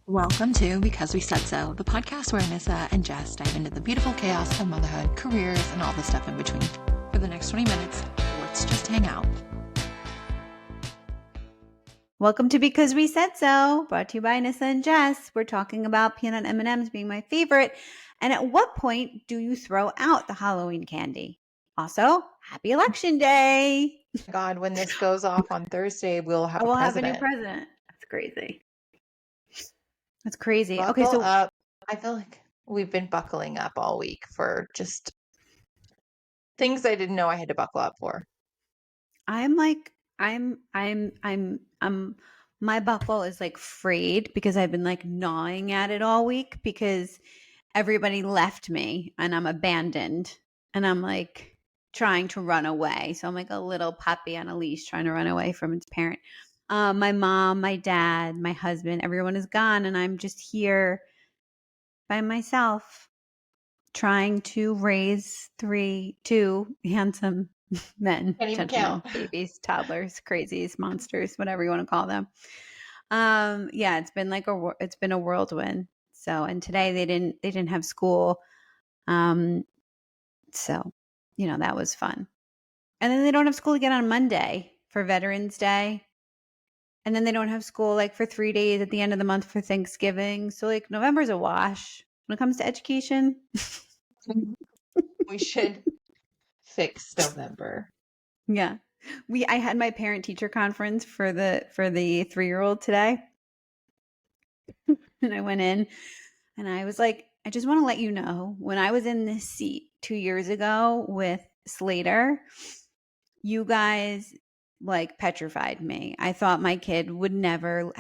Welcome to Because We Said So, the podcast where Anissa and Jess dive into the beautiful chaos of motherhood, careers, and all the stuff in between. For the next 20 minutes, let's just hang out. Welcome to Because We Said So, brought to you by Anissa and Jess. We're talking about peanut M&Ms being my favorite. And at what point do you throw out the Halloween candy? Also, happy election day. God, when this goes off on Thursday, we'll have have a new president. That's crazy. That's crazy. Buckle okay, so up. I feel like we've been buckling up all week for just things I didn't know I had to buckle up for. my buckle is like frayed because I've been like gnawing at it all week because everybody left me and I'm abandoned and I'm like trying to run away. So I'm like a little puppy on a leash trying to run away from its parent. My mom, my dad, my husband, everyone is gone and I'm just here by myself trying to raise two handsome men, Can't even gentlemen, count. babies, toddlers, crazies, monsters, whatever you want to call them. Yeah, it's been a whirlwind. So, and today they didn't have school. So, that was fun. And then they don't have school again on Monday for Veterans Day. And then they don't have school like for 3 days at the end of the month for Thanksgiving. So like November's a wash when it comes to education. We should fix November. Yeah. I had my parent teacher conference for the 3-year-old today. And I went in and I was like, I just want to let you know, when I was in this seat 2 years ago with Slater, you guys like petrified me. I thought my kid would never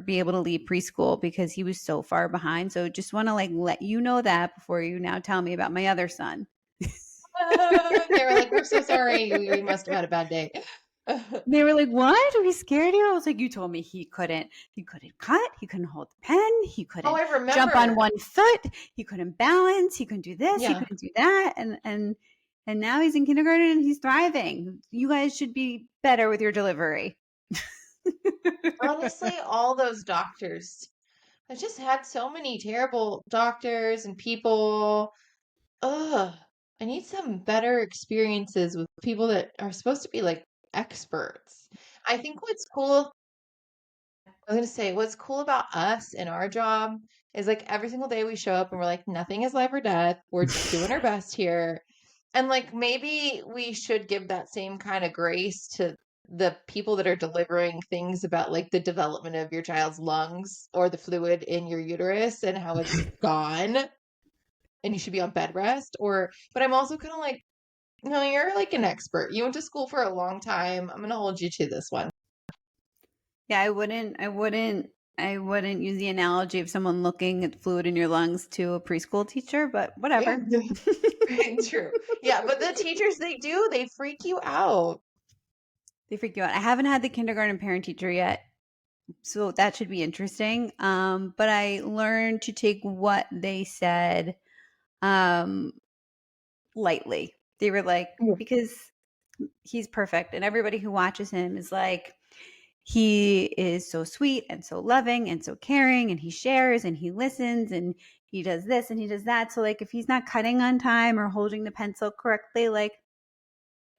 be able to leave preschool because he was so far behind. So just want to like let you know that before you now tell me about my other son. They were like, we're so sorry. We must have had a bad day. They were like, what? Are we scared you? I was like, you told me he couldn't cut, he couldn't hold the pen, he couldn't jump on one foot, he couldn't balance, he couldn't do this, he couldn't do that. And now he's in kindergarten and he's thriving. You guys should be better with your delivery. Honestly, all those doctors. I've just had so many terrible doctors and people. Ugh. I need some better experiences with people that are supposed to be like experts. I think what's cool about us in our job is like every single day we show up and we're like, nothing is life or death. We're doing our best here. And like maybe we should give that same kind of grace to the people that are delivering things about like the development of your child's lungs or the fluid in your uterus and how it's gone and you should be on bed rest. But I'm also kind of like, no, you're like an expert. You went to school for a long time. I'm gonna hold you to this one. Yeah, I wouldn't use the analogy of someone looking at fluid in your lungs to a preschool teacher, but whatever. Yeah. True. Yeah, but the teachers, they freak you out. They freak you out. I haven't had the kindergarten parent teacher yet, so that should be interesting. But I learned to take what they said lightly. They were like, because he's perfect, and everybody who watches him is like, he is so sweet and so loving and so caring, and he shares and he listens and he does this and he does that. So like if he's not cutting on time or holding the pencil correctly, like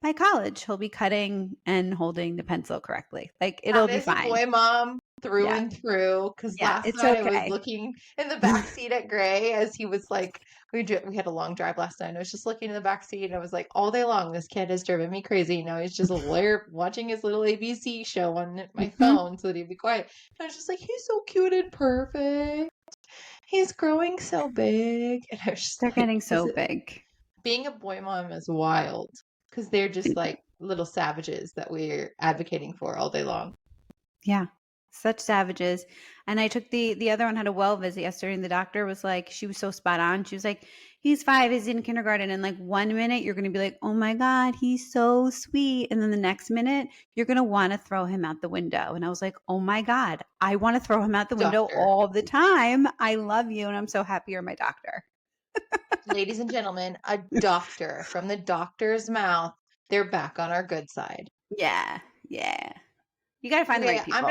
by college he'll be cutting and holding the pencil correctly. Like it'll be fine. Boy mom through and through. Because last night I was looking in the back seat at Gray as he was like, we had a long drive last night. I was just looking in the back seat and I was like, all day long this kid has driven me crazy. Now he's just watching his little ABC show on my phone so that he'd be quiet. And I was just like, he's so cute and perfect. He's growing so big. And I was just they're getting so big. Being a boy mom is wild. Because they're just like little savages that we're advocating for all day long. Yeah, such savages. And I took the other one had a well visit yesterday, and the doctor was like, she was so spot on. She was like, he's 5, he's in kindergarten. And like 1 minute, you're going to be like, oh my God, he's so sweet. And then the next minute, you're going to want to throw him out the window. And I was like, oh my God, I want to throw him out the window all the time. I love you. And I'm so happy you're my doctor. Ladies and gentlemen, a doctor from the doctor's mouth. They're back on our good side. Yeah. You got to find the right people.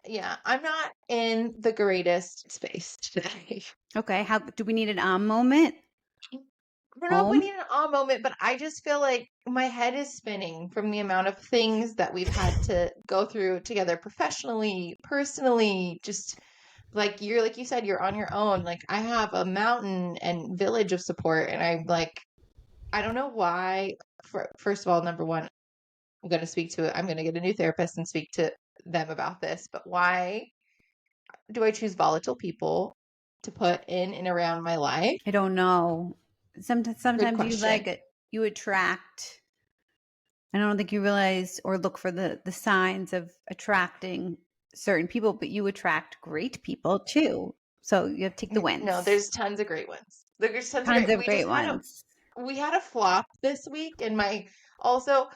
Yeah, I'm not in the greatest space today. Okay. How do we need an moment? I don't know if we Home? need an awe moment, but I just feel like my head is spinning from the amount of things that we've had to go through together professionally, personally, just like you said, you're on your own. Like I have a mountain and village of support, and I'm like, I don't know why. First of all, number one, I'm going to speak to it. I'm going to get a new therapist and speak to them about this. But why do I choose volatile people to put in and around my life? I don't know. Good Sometimes you question. you attract. I don't think you realize or look for the signs of attracting certain people, but you attract great people too. So you have to take the No, wins. there's tons of great ones. There's tons of Tons great. of great ones. We had a flop this week, and my also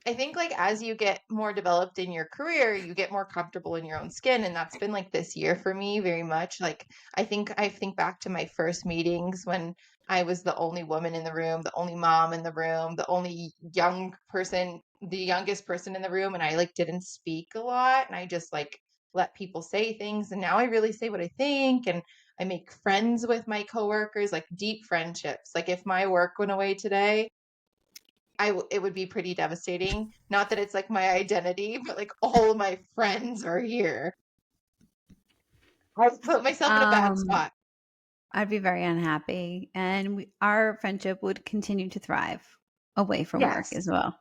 I think like as you get more developed in your career, you get more comfortable in your own skin, and that's been like this year for me very much. Like I think back to my first meetings when I was the only woman in the room, the only mom in the room, the only young person, the youngest person in the room, and I like didn't speak a lot, and I just like let people say things, and now I really say what I think, and I make friends with my coworkers, like deep friendships. Like if my work went away today, it would be pretty devastating. Not that it's like my identity, but like all of my friends are here. I put myself in a bad Um, spot. I'd be very unhappy, and our friendship would continue to thrive away from work as Yes. well.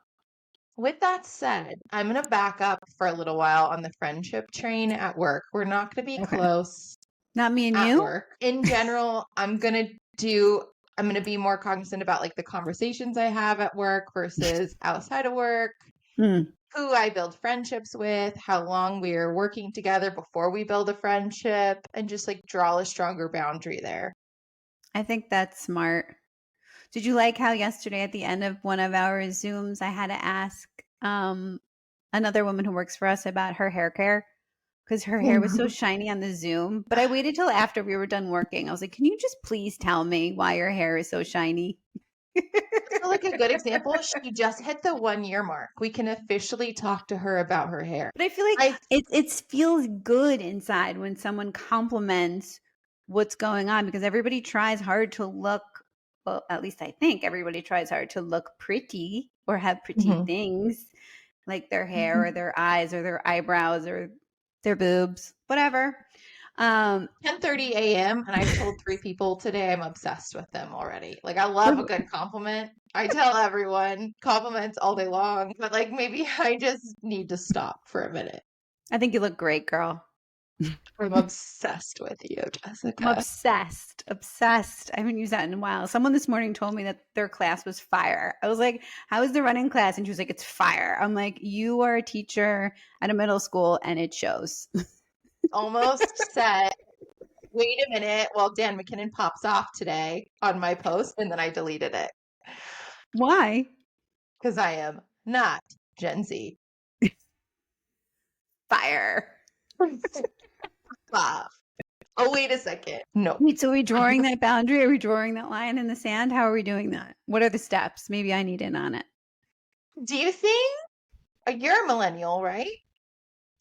With that said, I'm going to back up for a little while on the friendship train at work. We're not going to be Okay. close Not me and at you? work. In general, I'm going to be more cognizant about like the conversations I have at work versus outside of work, Hmm. who I build friendships with, how long we are working together before we build a friendship, and just like draw a stronger boundary there. I think that's smart. Did you like how yesterday at the end of one of our Zooms, I had to ask another woman who works for us about her hair care? Because her hair was so shiny on the Zoom. But I waited till after we were done working. I was like, can you just please tell me why your hair is so shiny? So like a good example, she just hit the 1 year mark. We can officially talk to her about her hair. But I feel like I it feels good inside when someone compliments what's going on because everybody tries hard to look, well, at least I think everybody tries hard to look pretty or have pretty Mhm. things like their hair or their eyes or their eyebrows or their boobs, whatever. 10:30 a.m. and I've told 3 people today I'm obsessed with them already. Like I love a good compliment. I tell everyone compliments all day long, but like maybe I just need to stop for a minute. I think you look great, girl. I'm obsessed with you, I'm Jessica. obsessed, obsessed. I haven't used that in a while. Someone this morning told me that their class was fire. I was like, how is the running class? And she was like, it's fire. I'm like, you are a teacher at a middle school and it shows. Almost said, wait a minute while Dan McKinnon pops off today on my post, and then I deleted it Why? because I am not Gen Z. Fire. Ah. Oh, wait a second. No. Wait, so are we drawing that boundary? Are we drawing that line in the sand? How are we doing that? What are the steps? Maybe I need in on it. Do you think you're a millennial, right?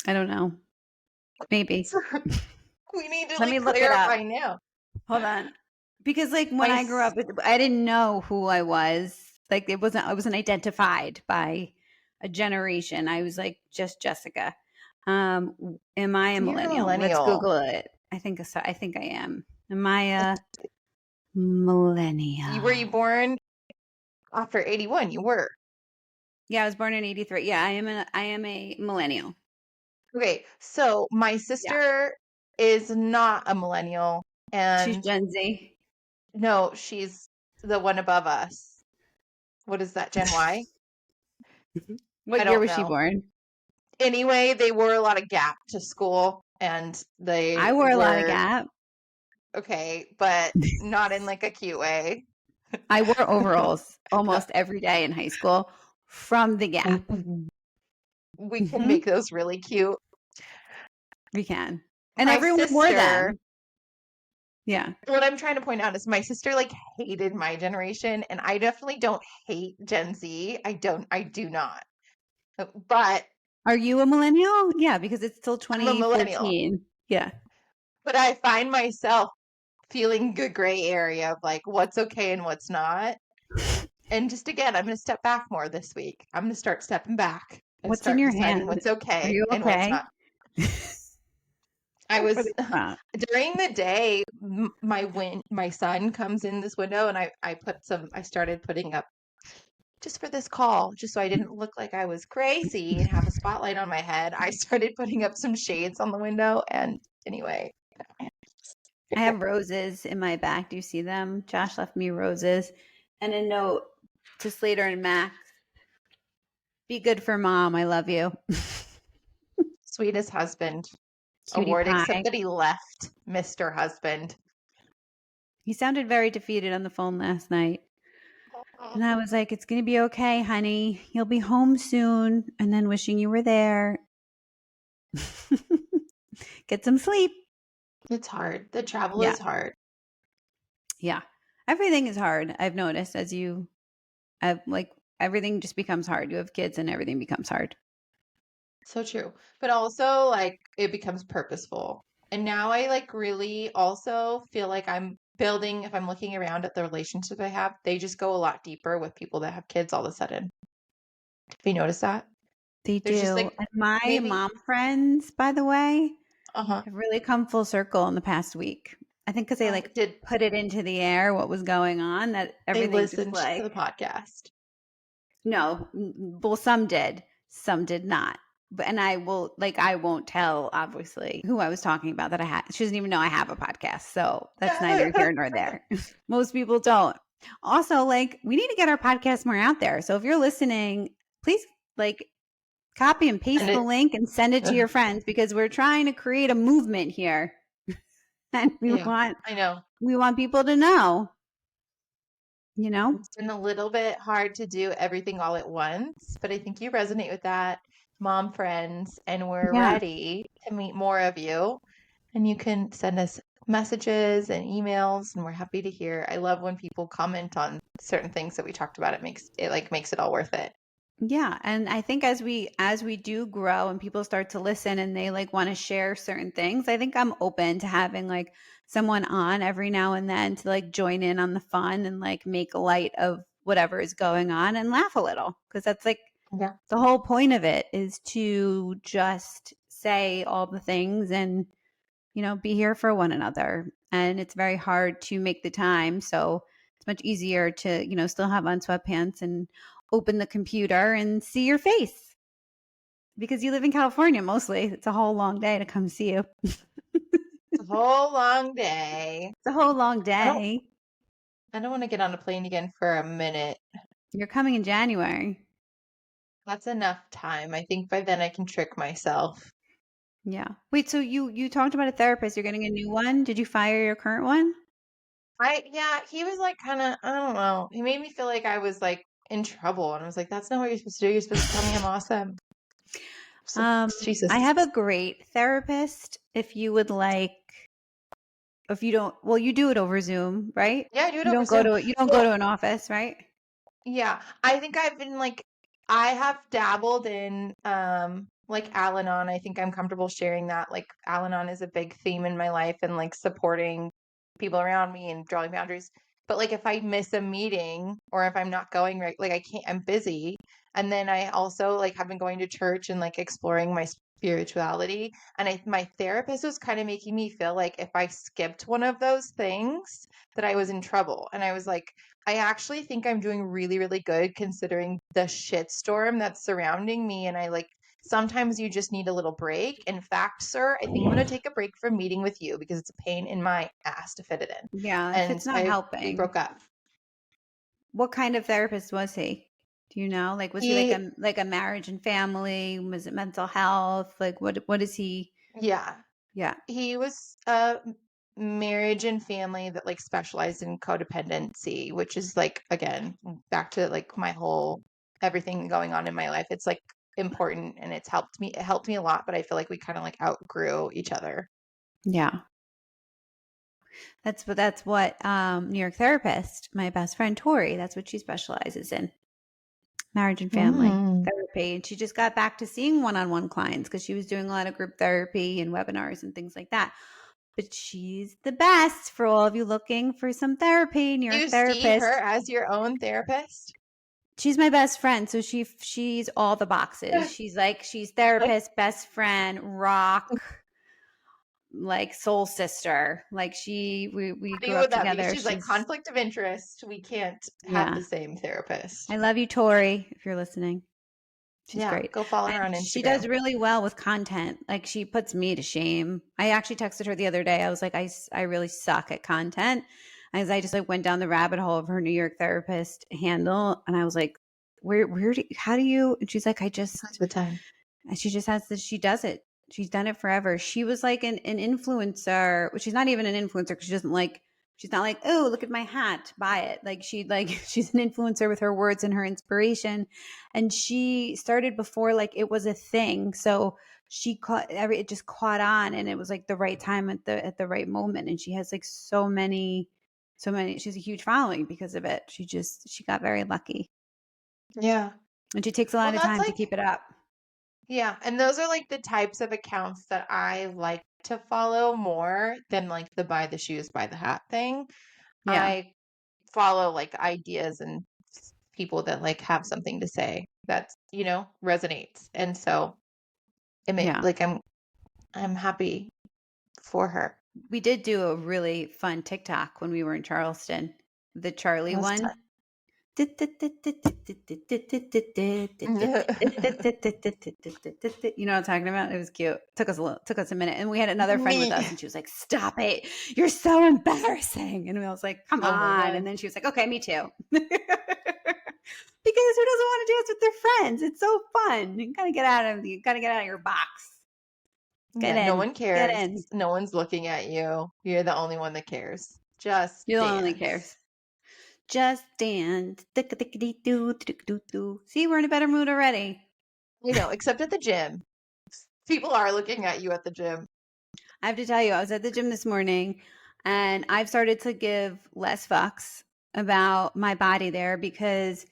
I don't know. Maybe. We need to Let like me look it up. clarify now. Hold on. Because like when My I grew up, I didn't know who I was. Like I wasn't identified by a generation. I was like just Jessica. Am I a You're a millennial? Let's millennial. Google it. I think so. I think I am. Am I a millennial? Were you born after 81? You were. Yeah, I was born in 83. Yeah, I am a millennial. Okay, so my Yeah. sister is not a millennial, She's and Gen Z. no, she's the one above us. What is that, Gen Y? I What year don't was she know. born? Anyway, they wore a lot of Gap to school, and I they wore a lot of were Gap. okay, but not in like a cute way. I wore overalls almost every day in high school from the Gap. We can Mhm. make those really cute. We can. And My everyone wore sister, them. Yeah. what I'm trying to point out is my sister like hated my generation, and I definitely don't hate Gen Z. I do not. But Are you a millennial? Yeah, because it's still I'm a millennial. 2014. Yeah. But I find myself feeling the gray area of like what's okay and what's not. And just again, I'm going to step back more this week. I'm going to start stepping back and What's in start your deciding hand? what's Are okay you and what's okay? not. I was during the day, my son comes in this window and I started putting up just for this call, just so I didn't look like I was crazy and have a spotlight on my head. I started putting up some shades on the window. And anyway, I have roses in my back. Do you see them? Josh left me roses and a note to Slater and Max. Be good for mom. I love you. sweetest husband. Cutie Award, pie. except that he left Mr. Husband. He sounded very defeated on the phone last night. And I was like, it's going to be okay, honey. You'll be home soon. And then wishing you were there. Get some sleep. It's hard. The travel Yeah. is hard. Yeah. Everything is hard. I've noticed like everything just becomes hard. You have kids and everything becomes hard. So true. But also like it becomes purposeful. And now I like really also feel like I'm building, if I'm looking around at the relationships I have, they just go a lot deeper with people that have kids all of a sudden. Have you noticed that? They There's just do. like And my maybe mom friends, by the way, uh-huh. have really come full circle in the past week. I think because they like Did put it into the air what was going on, that they everything just listened to the podcast? no, well, some did, some did not. And I won't tell obviously who I was talking about that I had. She doesn't even know I have a podcast. So that's neither here nor there. Most people don't. Also, like, we need to get our podcast more out there. So if you're listening, please like copy and paste And the link and send it to your friends, because we're trying to create a movement here. And yeah, I know. we want people to know, you know? It's been a little bit hard to do everything all at once, but I think you resonate with that, mom friends, and we're Yeah. ready to meet more of you. And you can send us messages and emails, and we're happy to hear. I love when people comment on certain things that we talked about. It makes it all worth it. Yeah, and I think as we do grow and people start to listen and they like want to share certain things, I think I'm open to having like someone on every now and then to like join in on the fun and like make light of whatever is going on and laugh a little, because that's like Yeah. the whole point of it, is to just say all the things and be here for one another. And it's very hard to make the time, so it's much easier to still have on sweatpants and open the computer and see your face, because you live in California mostly. It's a whole long day to come see you. It's a whole long day. It's a whole long I don't day. I don't want to get on a plane again for a minute. You're coming in January. That's enough time. I think by then I can trick myself. Yeah. Wait, so you talked about a therapist. You're getting a new one. Did you fire your current one? Yeah, he was like kind of, I don't know. He made me feel like I was like in trouble. And I was like, that's not what you're supposed to do. You're supposed to tell me I'm awesome. So, Jesus. I have a great therapist. If you would like, if you don't, well, you do it over Zoom, right? Yeah, I do it You over don't go Zoom. to you don't go to an office, right? Yeah, I think I've been like, I have dabbled in like Al-Anon. I think I'm comfortable sharing that. Like Al-Anon is a big theme in my life, and like supporting people around me and drawing boundaries. But like if I miss a meeting or if I'm not going right, like I can't, I'm busy. And then I also like have been going to church and like exploring my spirituality. And my therapist was kind of making me feel like if I skipped one of those things, that I was in trouble. And I was like, I actually think I'm doing really, really good considering the shitstorm that's surrounding me. And I like, sometimes you just need a little break. In fact, sir, I think I'm going to take a break from meeting with you because it's a pain in my ass to fit it in. Yeah, if And it's not we helping. broke up. What kind of therapist was he? Do you know? Like, was he like a marriage and family? Was it mental health? Like, what is he? Yeah. Yeah. He was marriage and family that like specialized in codependency, which is like, again, back to like my whole everything going on in my life. It's like important and it helped me a lot, but I feel like we kind of like outgrew each other. Yeah. That's what New York therapist, my best friend Tori, that's what she specializes in. marriage and family therapy. And she just got back to seeing one-on-one clients because she was doing a lot of group therapy and webinars and things like that. But she's the best for all of you looking for some therapy. New Do York you see therapist. her as your own therapist? She's my best friend. So she's all the boxes. She's therapist, best friend, rock, like soul sister. Like we grew Would up that be? together. She's like conflict of interest. We can't have the same therapist. I love you, Tori, if you're listening. She's Yeah, great. go follow her And on she Instagram. does really well with content. Like she puts me to shame. I actually texted her the other day. I was like, I really suck at content. As I just like went down the rabbit hole of her New York therapist handle. And I was like, how do you, and she's like, the time. and she just has this, she does it. She's done it forever. She was like an influencer, which she's not even an influencer because she's not like, oh, look at my hat, buy it. She's an influencer with her words and her inspiration. And she started before like it was a thing. So it just caught on, and it was like the right time at the right moment. And she has like so many, she's a huge following because of it. She got very lucky. Yeah. And she takes a lot of time to keep it up. Yeah. And those are like the types of accounts that I like to follow more than like the buy the shoes, buy the hat thing. Yeah. I follow like ideas and people that like have something to say that, resonates. And so like I'm happy for her. We did do a really fun TikTok when we were in Charleston. The Charlie one. You know what I'm talking about? It was cute. Took us a minute. And we had another friend with us and she was like, stop it. You're so embarrassing. And I was like, come on. And then she was like, okay, me too. Because who doesn't want to dance with their friends? It's so fun. You gotta get out of your box. No one cares. No one's looking at you. You're the only one that cares. You're the only cares. Just dance. See, we're in a better mood already. Except at the gym. People are looking at you at the gym. I have to tell you, I was at the gym this morning and I've started to give less fucks about my body there because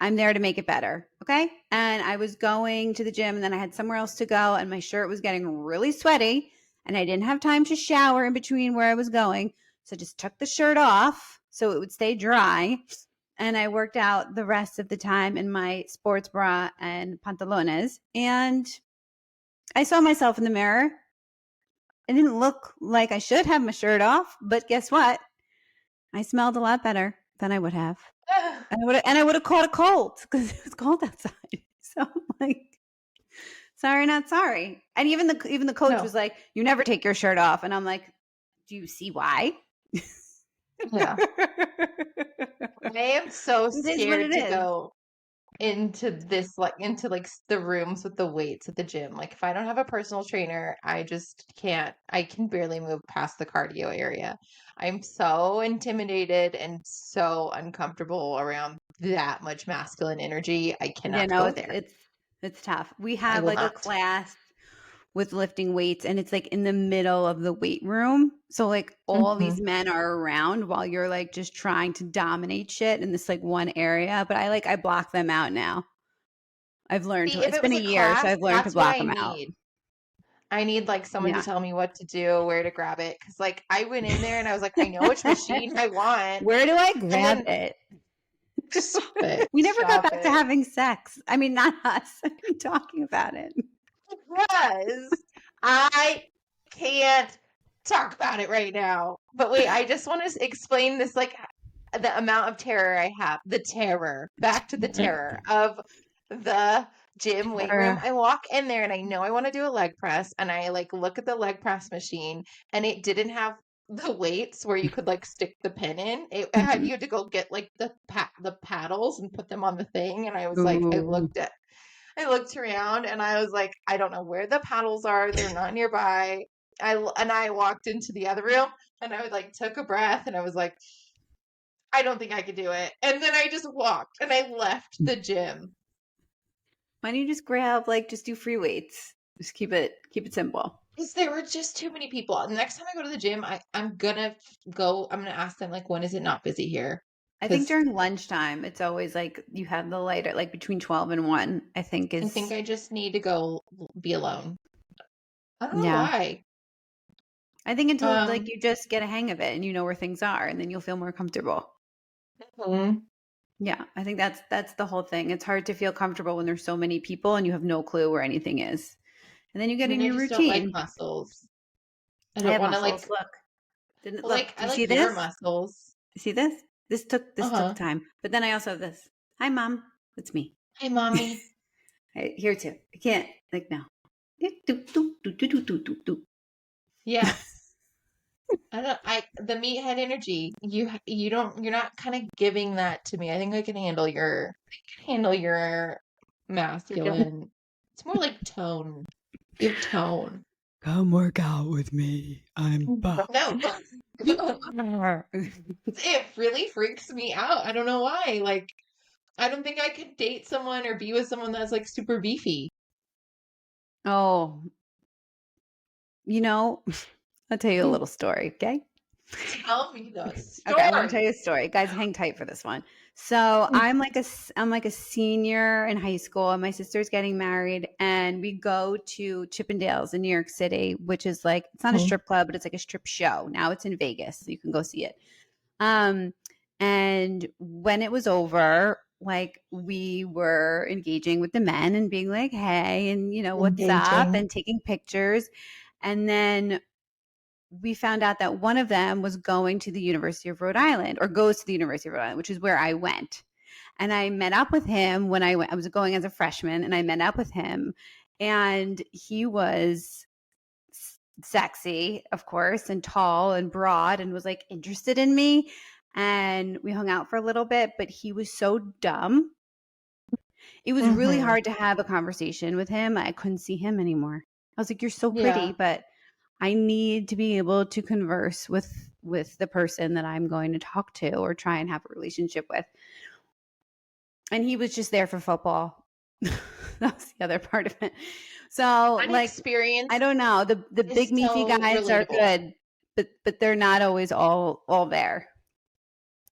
I'm there to make it better. Okay. And I was going to the gym and then I had somewhere else to go and my shirt was getting really sweaty and I didn't have time to shower in between where I was going. So I just took the shirt off so it would stay dry. And I worked out the rest of the time in my sports bra and pantalones. And I saw myself in the mirror. It didn't look like I should have my shirt off, but guess what? I smelled a lot better than I would have. And I would have caught a cold because it was cold outside. So I'm like, sorry, not sorry. And even the coach was like, you never take your shirt off. And I'm like, do you see why? Yeah. I am so scared to go into the rooms with the weights at the gym. Like if I don't have a personal trainer, I just can't. I can barely move past the cardio area. I'm so intimidated and so uncomfortable around that much masculine energy. I cannot go there. It's tough. We have like a class with lifting weights and it's like in the middle of the weight room. So like all these men are around while you're like just trying to dominate shit in this like one area. But I block them out now. I've learned it's been a year, so I've learned to block them out. I need like someone to tell me what to do, where to grab it. Cause like I went in there and I was like, I know which machine I want. Where do I grab it? Stop it. We never got back to having sex. I mean, not us. I'm talking about it. Because I can't talk about it right now. But wait, I just want to explain this, like the amount of terror I have. The terror. Back to the terror of the gym weight room. I walk in there and I know I want to do a leg press and I like look at the leg press machine and it didn't have the weights where you could like stick the pin in. You had to go get like the paddles and put them on the thing. And I was like, I looked around and I was like, I don't know where the paddles are. They're not nearby. I walked into the other room and I like took a breath and I was like, I don't think I could do it. And then I just walked and I left the gym. Why don't you just just do free weights? Just keep it simple. Because there were just too many people. The next time I go to the gym, I'm gonna ask them like, when is it not busy here? I think during lunchtime, it's always like you have the lighter, like between 12 and 1, I think I think is, I just need to go be alone. I don't know yeah. why. I think until like Um, you just get a hang of it and you know where things are, and then you'll feel more comfortable. mhm. Yeah, I think that's the whole thing. It's hard to feel comfortable when there's so many people and you have no clue where anything is. And then you get And in I your just don't like routine. muscles. I I don't have want to muscles. like, Look. Didn't well, look. like Do I you see like your this? muscles. You see this? This took Uh-huh. time. But then I also have this. Hi, Mom. It's me. Hey, mommy. Here too. I can't like no. Do, do, do, do, do, do, do, do. Yeah. The meathead energy. You're not kind of giving that to me. I think I can handle your masculine. It's more like tone. You have tone. Come work out with me. I'm buff. No. It really freaks me out. I don't know why. Like, I don't think I could date someone or be with someone that's like super beefy. Oh, I'll tell you a little story, okay? Tell me the Okay, I'm going to tell story. you a story. Guys, hang tight for this one. So I'm like a senior in high school, and my sister's getting married, and we go to Chippendales in New York City, which is like it's not a strip club, but it's like a strip show. Now it's in Vegas, so you can go see it. Um, and when it was over, like we were engaging with the men and being like, "Hey," and what's up, Engaging. and taking pictures, and then we found out that one of them was going to the University of Rhode Island or goes to the University of Rhode Island, which is where I went. And I met up with him when I went. I was going as a freshman, and I met up with him, and he was sexy, of course, and tall and broad, and was like interested in me. And we hung out for a little bit, but he was so dumb. It was really Mm-hmm. hard to have a conversation with him. I couldn't see him anymore. I was like, "You're so pretty, Yeah. but I need to be able to converse with the person that I'm going to talk to or try and have a relationship with." And he was just there for football. That was the other part of it. So, That like, I experience don't know. The big is meaty so guys are relatable. good, but they're not always all there.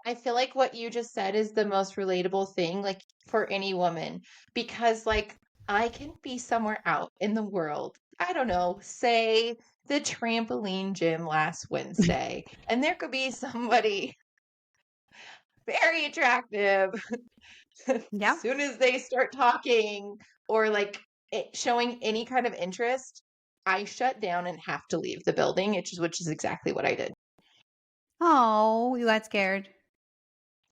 I feel like what you just said is the most relatable thing, like for any woman, because like I can be somewhere out in the world. I don't know, say the trampoline gym last Wednesday, and there could be somebody very attractive. As Yeah. soon as they start talking or like showing any kind of interest, I shut down and have to leave the building, which is exactly what I did. Oh, you got scared.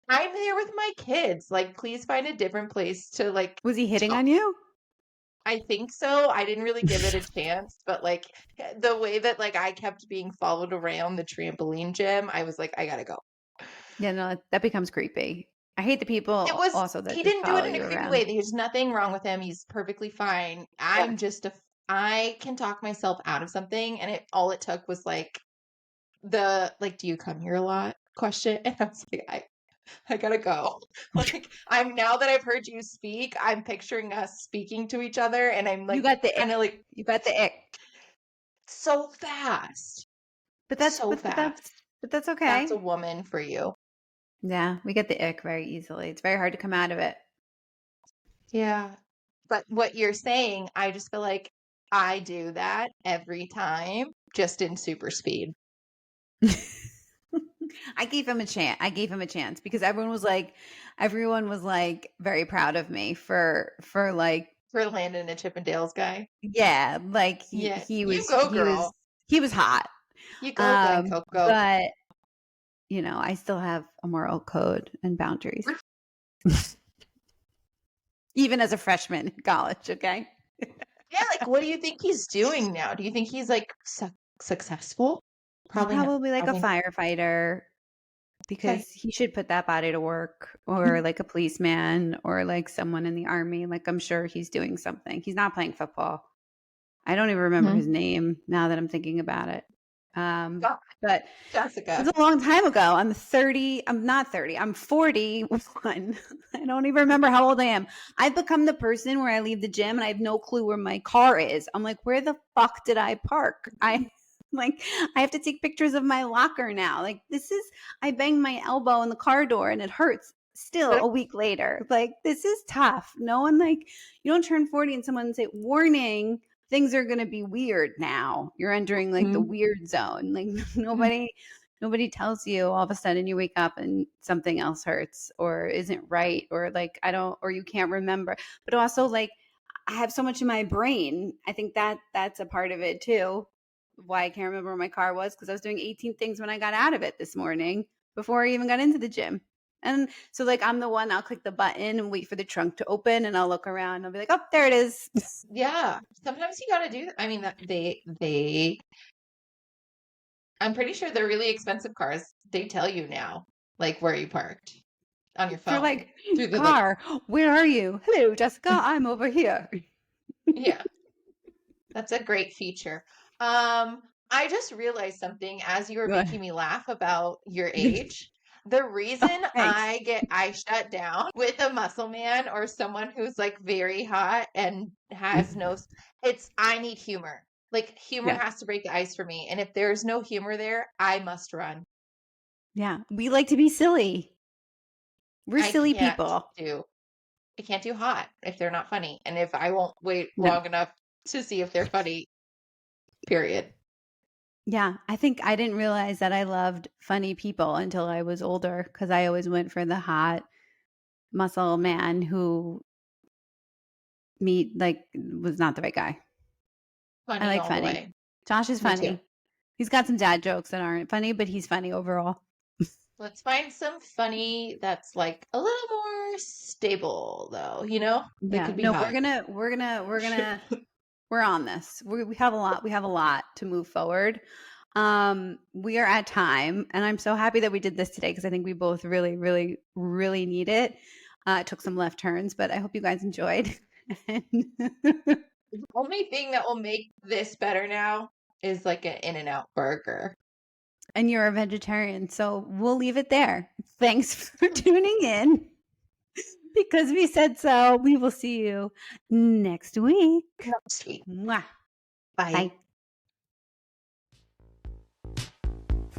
I'm there with my kids. Like, please find a different place to like Was he hitting talk. on you? I think so. I didn't really give it a chance, but like the way that like I kept being followed around the trampoline gym, I was like, I gotta go. Yeah, no, that becomes creepy. I hate the It people was also that He just didn't do it follow in a you creepy around. way. There's nothing wrong with him. He's perfectly fine. Yeah. I can talk myself out of something, and all it took was like do you come here a lot question, and I was like, I gotta go. Like now that I've heard you speak, I'm picturing us speaking to each other, and I'm You like got the kind of ick. like You got the ick. so fast, But that's so but fast. that's That's a okay. woman for you. Yeah, we get the ick very easily. It's very hard to come out of it. Yeah. But what you're saying, I just feel like I do that every time, just in super speed. I gave him a chance. I gave him a chance because everyone was like very proud of me for like For Landon and Chippendales guy. yeah, like he Yeah. he You was go, he was girl. he was hot. You go, Glen Coco. But I still have a moral code and boundaries. Even as a freshman in college, okay? Yeah, like what do you think he's doing now? Do you think he's like successful? He's Probably not. probably like I a think firefighter okay. because he should put that body to work or like a policeman or like someone in the army. Like I'm sure he's doing something. He's not playing football. I don't even remember his Mhm. name now that I'm thinking about it. God, But it Jessica. was a long time ago. I'm not 30. I'm 41. I don't even remember how old I am. I've become the person where I leave the gym and I have no clue where my car is. I'm like, where the fuck did I park? Like, I have to take pictures of my locker now. Like, I banged my elbow in the car door and it hurts still a week later. Like, this is tough. No one, like, you don't turn 40 and someone say, warning, things are going to be weird now. You're entering like the weird zone. Like, nobody tells you all of a sudden you wake up and something else hurts or isn't right, or like, or you can't remember. But also, like, I have so much in my brain. I think that's a part of it too. Why I can't remember where my car was, because I was doing 18 things when I got out of it this morning before I even got into the gym. And so, like, I'm the one, I'll click the button and wait for the trunk to open, and I'll look around and I'll be like, oh, there it is. Yeah. Sometimes you got to do that. I mean, I'm pretty sure they're really expensive cars. They tell you now, like, where you parked on your phone. You're like, car, where are you? Hello, Jessica, I'm over here. Yeah. That's a great feature. I just realized something as you were making me laugh about your age. The reason I shut down with a muscle man or someone who's like very hot and has I need humor. Like, humor has to break the ice for me. And if there's no humor there, I must run. Yeah. We like to be silly. We're silly people. I can't do hot if they're not funny. And if I won't wait long enough to see if they're funny, period. Yeah, I think I didn't realize that I loved funny people until I was older, because I always went for the hot muscle man who was not the right guy. Funny, I like all funny. The way. Josh is funny. He's got some dad jokes that aren't funny, but he's funny overall. Let's find some funny that's like a little more stable, though. You know? Yeah. Could be No, hot. we're on this. We have a lot to move forward. We are at time, and I'm so happy that we did this today, because I think we both really, really, really need it. It took some left turns, but I hope you guys enjoyed. The only thing that will make this better now is like an In-N-Out burger. And you're a vegetarian, so we'll leave it there. Thanks for tuning in. Because we said so. We will see you next week. Mwah. Bye.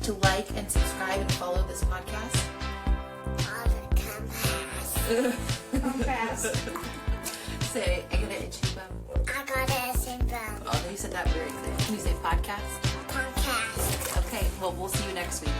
To like and subscribe and follow this podcast. Come fast. Say, I got an itchy bum. I got a syndrome. Oh, you said that very clear. Can you say podcast? Podcast. Okay, well, we'll see you next week.